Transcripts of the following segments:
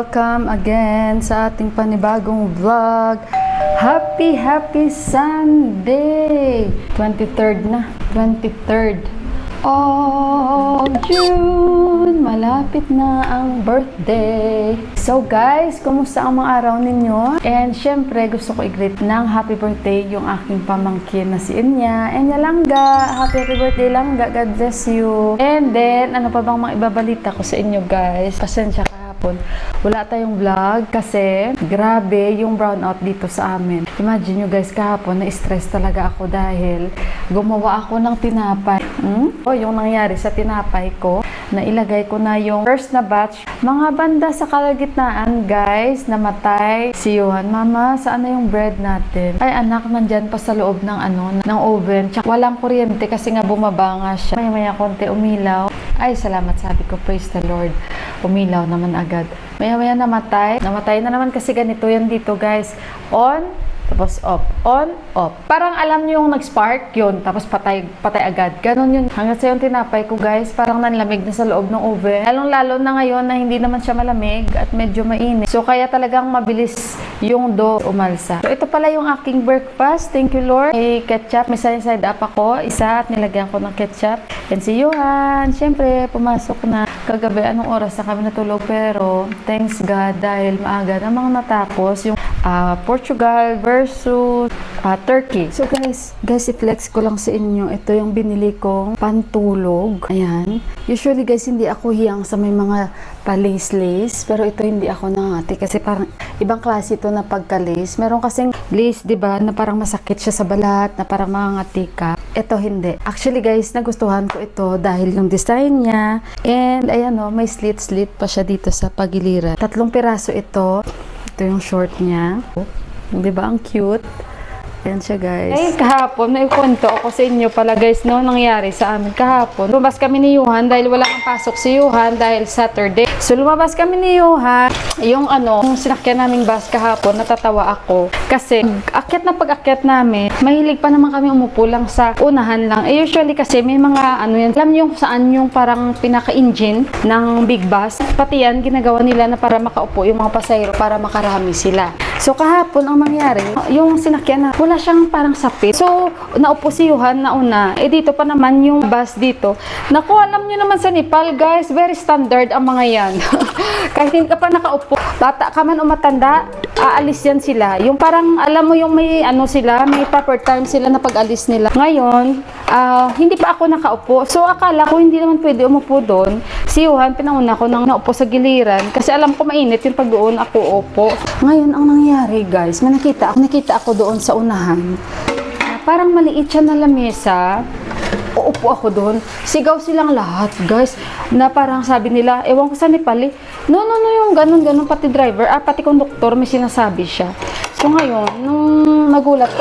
welcome again sa ating panibagong vlog. Happy Sunday! 23rd na. 23rd of June. Malapit na ang birthday. So guys, kumusta ang mga araw ninyo? And syempre, gusto ko i-greet ng happy birthday yung aking pamangkin na si Inya. Enya Langga, happy birthday Langga. God bless you. And then, ano pa bang mga ibabalita ko sa inyo guys? Pasensya kahapon. Wala tayong vlog kasi grabe yung brownout dito sa amin. Imagine nyo guys, kahapon na-stress talaga ako dahil gumawa ako ng tinapay. O yung nangyari sa tinapay ko, na ilagay ko na yung first na batch. Mga banda sa kalagitnaan guys, namatay. Si Johan, mama, saan na yung bread natin? Ay anak, nandyan pa sa loob ng ng oven. Tsaka walang kuryente kasi nga bumaba nga siya. Maya konti umilaw. Ay salamat, sabi ko, praise the Lord. Umilaw naman agad. Maya namatay. Namatay na naman kasi ganito yan dito guys. On, tapos off, on, off. Parang alam nyo yung nag-spark yun, tapos patay agad. Ganon yun. Hanggang sa yung tinapay ko guys, parang nanlamig na sa loob ng oven. Lalong-lalo na ngayon na hindi naman siya malamig at medyo mainit. So kaya talagang mabilis yung dough umalsa. So ito pala yung aking breakfast. Thank you Lord. May ketchup, may side up ako. Isa at nilagyan ko ng ketchup. And si Johan, syempre pumasok na kagabi. Anong oras na kami natulog? Pero thanks God dahil maaga namang natapos yung Portugal versus Turkey. So guys, i-flex ko lang sa inyo. Ito yung binili kong pantulog. Ayan. Usually guys, hindi ako hiyang sa may mga pa-lace-lace. Pero ito hindi ako nangati kasi parang ibang klase ito na pagka-lace. Meron kasing lace, diba, na parang masakit siya sa balat, na parang mangangati ka. Ito hindi. Actually guys, nagustuhan ko ito dahil yung design niya. And ayan o, may slit pa siya dito sa pagiliran. 3 piraso ito. Ito yung short niya. Diba? Ang cute. Yan siya guys. Ay, kahapon, may kwento ako sa inyo pala guys, no, nangyari sa amin kahapon. Lumabas kami ni Johan dahil wala kang pasok si Johan dahil Saturday. So, lumabas kami ni Johan. Yung sinakyan naming bus kahapon, natatawa ako. Kasi, pag-akyat namin, mahilig pa naman kami umupo lang sa unahan lang. Eh, usually kasi may mga yan. Alam nyo saan yung parang pinaka-engine ng big bus. Pati yan, ginagawa nila na para makaupo yung mga pasahero para makarami sila. So, kahapon ang nangyari, yung sinakyan na, wala siyang parang sapit. So, naupo si Johan na una. Eh, dito pa naman yung bus dito. Naku, alam nyo naman sa Nepal, guys, very standard ang mga yan. Kahit hindi ka pa nakaupo, bata ka man o matanda, aalis yan sila. Yung parang, alam mo yung may may proper time sila na pag-alis nila. Ngayon, hindi pa ako nakaupo. So, akala ko hindi naman pwede umupo doon. Si Johan, pinauna ko nang naupo sa giliran. Kasi alam ko mainit yung pag doon ako upo. Ngayon, ang nangyari, guys, may nakita ako doon sa unahan. Parang maliit siya na lamesa. Uupo ako doon. Sigaw silang lahat, guys. Na parang sabi nila, ewan ko sa Nepal eh. No, yung ganun, pati driver, pati konduktor, may sinasabi siya. So ngayon, nung nagulat ko,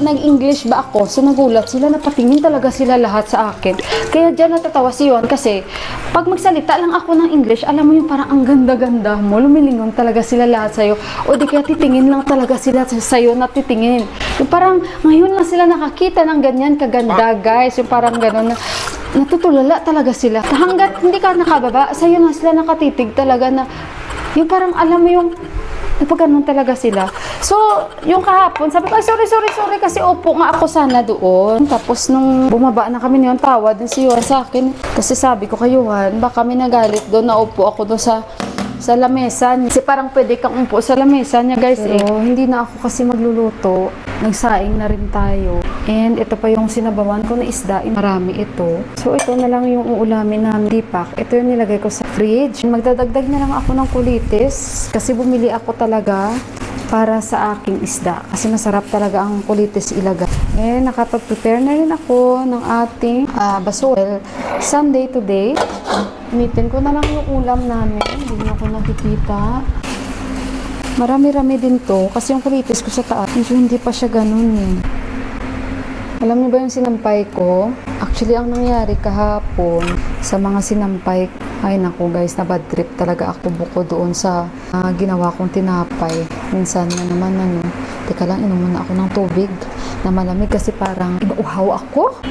nag-English ba ako? So nagulat sila, napatingin talaga sila lahat sa akin. Kaya dyan natatawa si Yon kasi pag magsalita lang ako ng English, alam mo yung parang ang ganda-ganda mo, lumilingon talaga sila lahat sa'yo. O di kaya titingin lang talaga sila sa'yo na titingin. Yung parang ngayon lang sila nakakita ng ganyan kaganda, guys. Yung parang gano'n na natutulala talaga sila. Hanggat hindi ka nakababa, sa'yo na sila nakatitig talaga na yung parang alam mo yung napagano'n talaga sila. So, yung kahapon, sabi ko, ay, sorry, kasi upo nga ako sana doon. Tapos, nung bumaba na kami niyon, tawa din si Johan sa akin. Kasi sabi ko kay Johan, baka kami nagalit doon, na upo ako doon sa lamesa. Kasi parang pwede kang umupo sa lamesa niya, guys. Pero, hindi na ako kasi magluluto. Nagsaing na rin tayo. And ito pa yung sinabawan ko na isda. Marami ito. So, ito na lang yung uulamin namin. Dipak. Ito yung nilagay ko sa fridge. Magdadagdag na lang ako ng kulitis. Kasi bumili ako talaga para sa aking isda. Kasi masarap talaga ang kulitis ilagay. Eh, nakapag-prepare na rin ako ng ating basol. Sunday today. Gamitin ko na lang yung ulam namin. Hindi na ako nakikita. Marami-rami din to. Kasi yung kulitis ko sa taas, medyo hindi pa siya ganun eh. Alam niyo ba yung sinampay ko? Actually, ang nangyari kahapon sa mga sinampay, ay naku guys, na bad trip talaga ako buko doon sa ginawa kong tinapay. Minsan na naman teka lang, inom muna ako ng tubig na malamig kasi parang iba uhaw ako.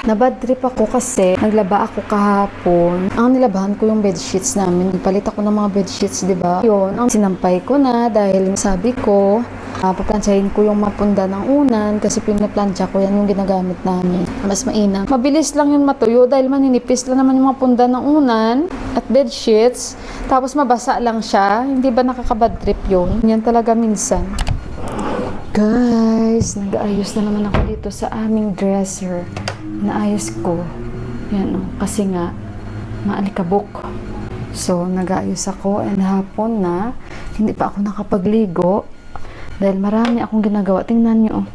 Nabad trip ako kasi naglaba ako kahapon. Ang nilabahan ko yung bedsheets namin. Palit ako ng mga bedsheets, di ba? Yun, ang sinampay ko na dahil sabi ko, paplansyahin ko yung mapunda ng unan kasi pinaplansya ko, yan yung ginagamit namin. Mas mainam. Mabilis lang yun matuyo dahil maninipis lang naman yung mapunda ng unan at bedsheets. Tapos mabasa lang siya. Hindi ba nakakabad trip yun? Yan talaga minsan. Guys, nag-aayos na naman ako dito sa aming dresser. Naayos ko. Yan o. Kasi nga, maalikabok. So, nag-aayos ako and hapon na. Hindi pa ako nakapagligo. Dahil marami akong ginagawa. Tingnan nyo.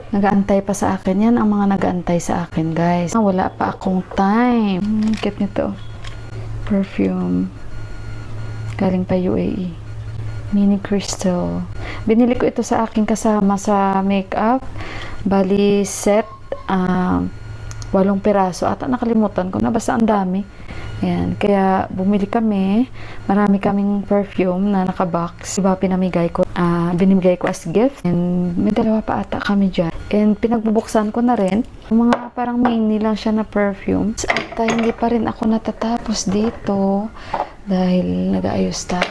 Nag-aantay pa sa akin. Yan ang mga nag-aantay sa akin, guys. Wala pa akong time. Cute nito. Perfume. Galing pa UAE. Mini Crystal. Binili ko ito sa aking kasama sa makeup. Bali set 8 piraso at nakalimutan ko na basta ang dami. Ayan, kaya bumili kami. Marami kaming perfume na nakabox. Iba pinamigay ko. Binimigay ko as gift. And may 2 pa ata kami dyan. And pinagbubuksan ko na rin. Mga parang mini lang siya na perfume. At hindi pa rin ako natatapos dito. Dahil nag-aayos tayo.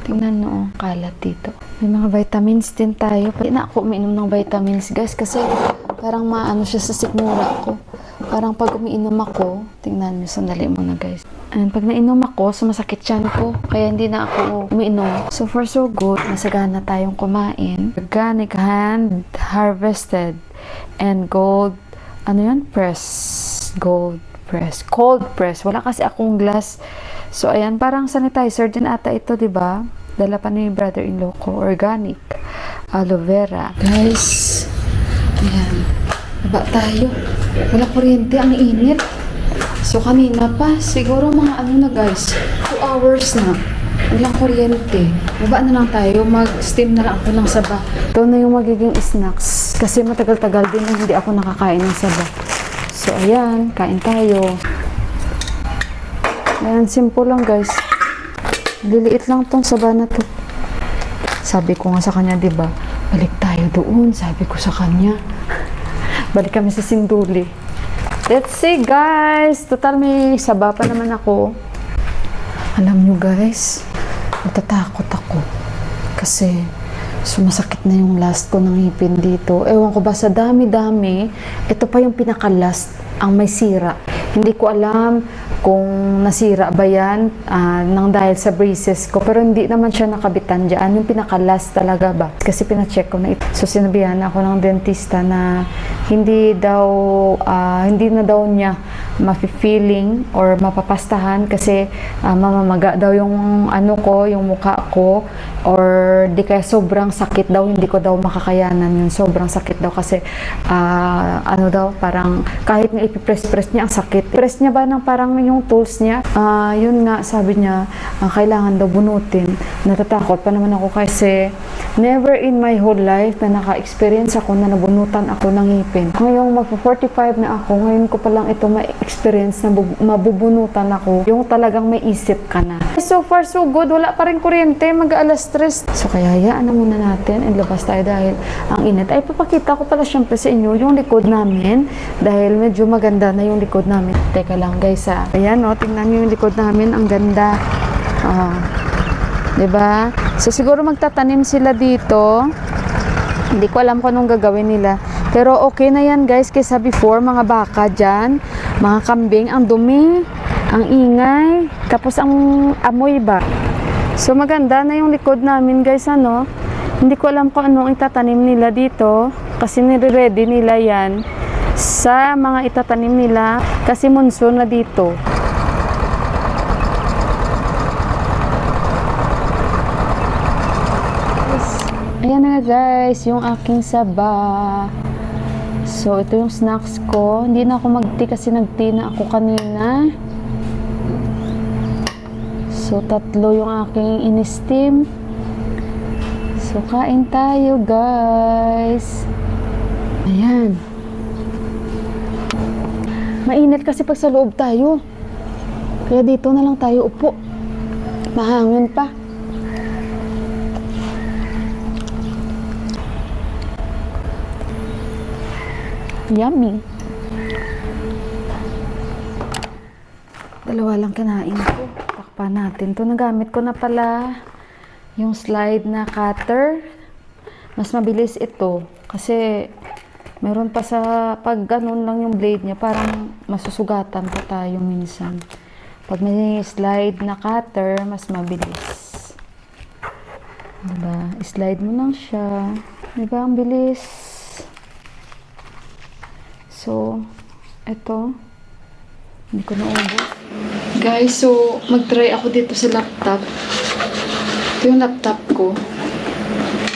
Tingnan nyo, kalat dito. May mga vitamins din tayo. Hindi na ako umiinom ng vitamins, guys. Kasi parang maano siya sa sikmura ko. Parang pag umiinom ako, tingnan nyo, sandali muna, guys. And pag nainom ako, sumasakit tiyan ko. Kaya hindi na ako umiinom. So far, so good. Masagana tayong kumain. Organic hand harvested and gold, press. Gold press. Cold press. Wala kasi akong glass. So, ayan, parang sanitizer din ata ito, di ba? Dala pa ni brother-in-law ko. Organic. Aloe vera. Guys, ayan. Naba tayo. Wala kuryente. Ang init. So, kanina pa. Siguro mga na, guys. 2 hours na. Walang kuryente. Baba na lang tayo. Mag-steam na lang ako ng saba. Ito na yung magiging snacks. Kasi matagal-tagal din na hindi ako nakakain ng saba. So, ayan. Kain tayo. Ayan, simple lang, guys. Liliit lang tong saba na to. Sabi ko nga sa kanya, diba? Balik tayo doon. Sabi ko sa kanya. Balik kami sa Sinduli. Let's see, guys. Total, may saba pa naman ako. Alam nyo, guys, natatakot ako. Kasi sumasakit na yung last ko ng ngipin dito. Ewan ko ba, sa dami-dami, ito pa yung pinaka-last ang may sira. Hindi ko alam kung nasira ba yan nang dahil sa braces ko. Pero hindi naman siya nakabitan dyan. Yung pinaka-last talaga ba? Kasi pina-check ko na ito. So, sinabihan ako ng dentista na hindi na daw niya mafe-feeling or mapapastahan kasi mamamaga daw yung yung mukha ko, or di kaya sobrang sakit daw, hindi ko daw makakayanan yun. Sobrang sakit daw kasi parang kahit nga ipipress-press niya ang sakit. Press niya ba ng parang yung tools niya? Yun nga, sabi niya, kailangan daw bunutin. Natatakot pa naman ako kasi never in my whole life na naka-experience ako na nabunutan ako ng ngipin. Ngayong magpo-45 na ako, ngayon ko pa lang ito ma-experience na mabubunutan ako. Yung talagang may isip ka na. So far, so good. Wala pa rin kuryente. Mag-alas 3. So kaya hayaan na muna natin and labas tayo dahil ang init. Ay, papakita ko pala syempre sa inyo yung likod namin dahil medyo maganda na yung likod namin. Teka lang, guys, Ayan, tingnan nyo yung likod namin. Ang ganda. Diba? So siguro magtatanim sila dito. Hindi ko alam kung anong gagawin nila. Pero okay na yan, guys, kaysa before, mga baka dyan, mga kambing, ang dumi, ang ingay, tapos ang amoy ba. So maganda na yung likod namin, guys, Hindi ko alam kung anong itatanim nila dito, kasi nire-ready nila yan sa mga itatanim nila, kasi monsoon na dito. Ayan na, guys, yung aking saba. So, ito yung snacks ko. Hindi na ako mag-tea kasi nag-tea na ako kanina. So, 3 yung aking in-steam. So, kain tayo, guys. Ayan. Mainit kasi pag sa loob tayo. Kaya dito na lang tayo upo. Mahangin pa. Yummy. Dalawa lang kinain ko. Takpan natin. Ito, nagamit ko na pala yung slide na cutter. Mas mabilis ito. Kasi, meron pa sa pag ganun lang yung blade niya, parang masusugatan pa tayo minsan. Pag may slide na cutter, mas mabilis. Diba? Slide mo lang siya. Diba? Ang bilis. So, ito. Hindi ko naubos. Guys, so, mag-try ako dito sa laptop. Ito yung laptop ko.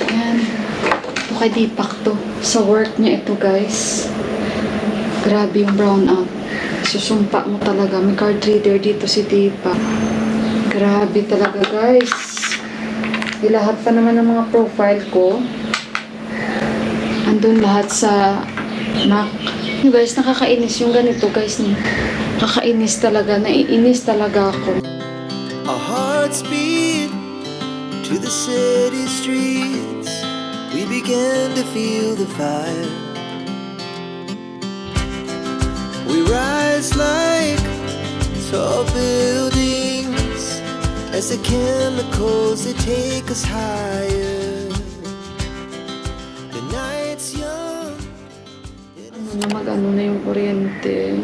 Ayan. Ito kay Deepak to. Sa work niya ito, guys. Grabe yung brownout. Susumpa mo talaga. May card reader dito si Deepak. Grabe talaga, guys. Lahat pa naman ng mga profile ko. Andun lahat sa Mac. Guys, nakakainis yung ganito, guys. Nakakainis talaga. Naiinis talaga ako. Our hearts beat to the city streets. We began to feel the fire. We rise like tall buildings as the chemicals they take us higher. The night's young. Na mag-ano na yung kuryente.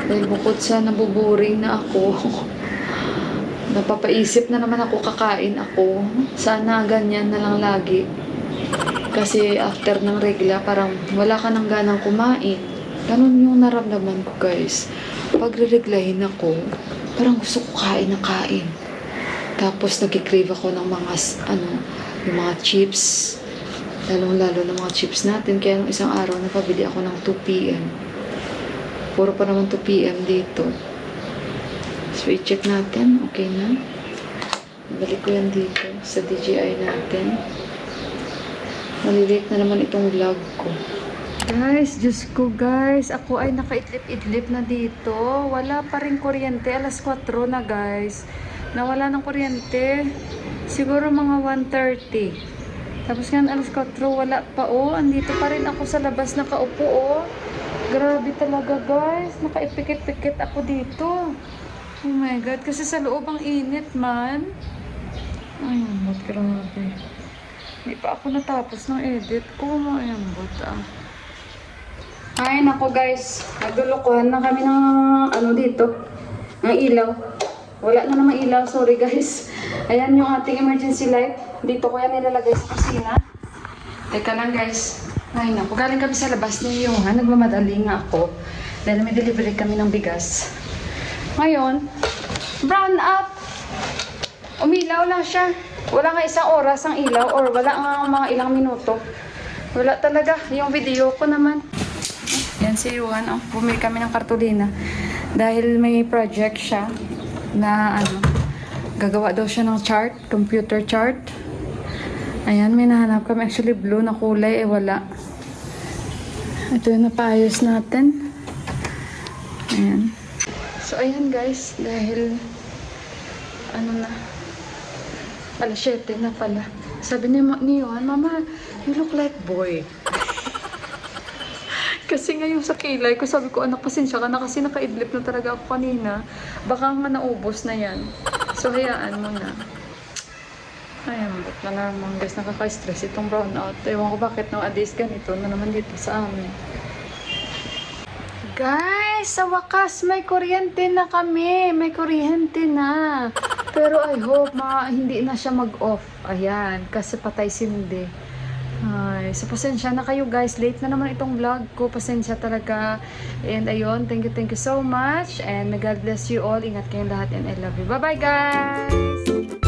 Dahil bukod sa nabuboring na ako, napapaisip na naman ako, kakain ako. Sana ganyan na lang lagi. Kasi after ng regla, parang wala ka nang ganang kumain. Ganun yung naramdaman ko, guys. Pag re-reglahin ako, parang gusto ko kain ng kain. Tapos nag-crave ako ng mga, yung mga chips. Lalong-lalo ng mga chips natin. Kaya nung isang araw, napabili ako ng 2 p.m. Puro pa naman 2 p.m. dito. So, i-check natin. Okay na. Balik ko yan dito sa DJI natin. Malilate na naman itong vlog ko. Guys, Diyos ko guys. Ako ay nakaidlip-idlip na dito. Wala pa rin kuryente. Alas 4 na guys. Nawala ng kuryente. Siguro mga 1:30. Tapos nga alas 4, wala pa andito pa rin ako sa labas nakaupo Grabe talaga guys. Nakaipikit-pikit ako dito. Oh my God. Kasi sa loob ang init man. Ay, amot. Grabe. Hindi pa ako natapos ng edit ko. Ay, amot Ay, nako guys. Naglulukuhan na kami ng dito. Ng ilaw. Wala na namang ilaw. Sorry guys. Ayan yung ating emergency light. Dito ko yan nilalagay sa kusina. Teka lang guys. Ay naku, galing kami sa labas ni Johan. Nagmamadali nga ako. Dahil may delivery kami ng bigas. Ngayon, brown out. Umilaw lang siya. Wala nga isang oras ang ilaw or wala nga mga ilang minuto. Wala talaga. Yung video ko naman. Yan si Johan. Bumili kami ng kartulina. Dahil may project siya na gagawa daw siya ng chart, computer chart. Ayan, may nahanap kami. Actually, blue na kulay, wala. Ito yung napaayos natin. Ayan. So, ayan guys, dahil, alas 7 na pala. Sabi ni Johan, Mama, you look like boy. Kasi ngayon sa kilay ko, sabi ko, anak, pasensya ka na kasi nakaidlip na talaga ako kanina. Baka nga naubos na yan. So, hayaan mo na. Ayan, ba't na naman guys, nakaka-stress itong brownout. Ewan ko bakit nowadays ganito na naman dito sa amin. Guys, sa wakas may kuryente na kami. May kuryente na. Pero I hope hindi na siya mag-off. Ayan, kasi patay sindi. Ay, so pasensya na kayo guys. Late na naman itong vlog ko. Pasensya talaga. And ayun, thank you so much. And may God bless you all. Ingat kayong lahat and I love you. Bye-bye guys!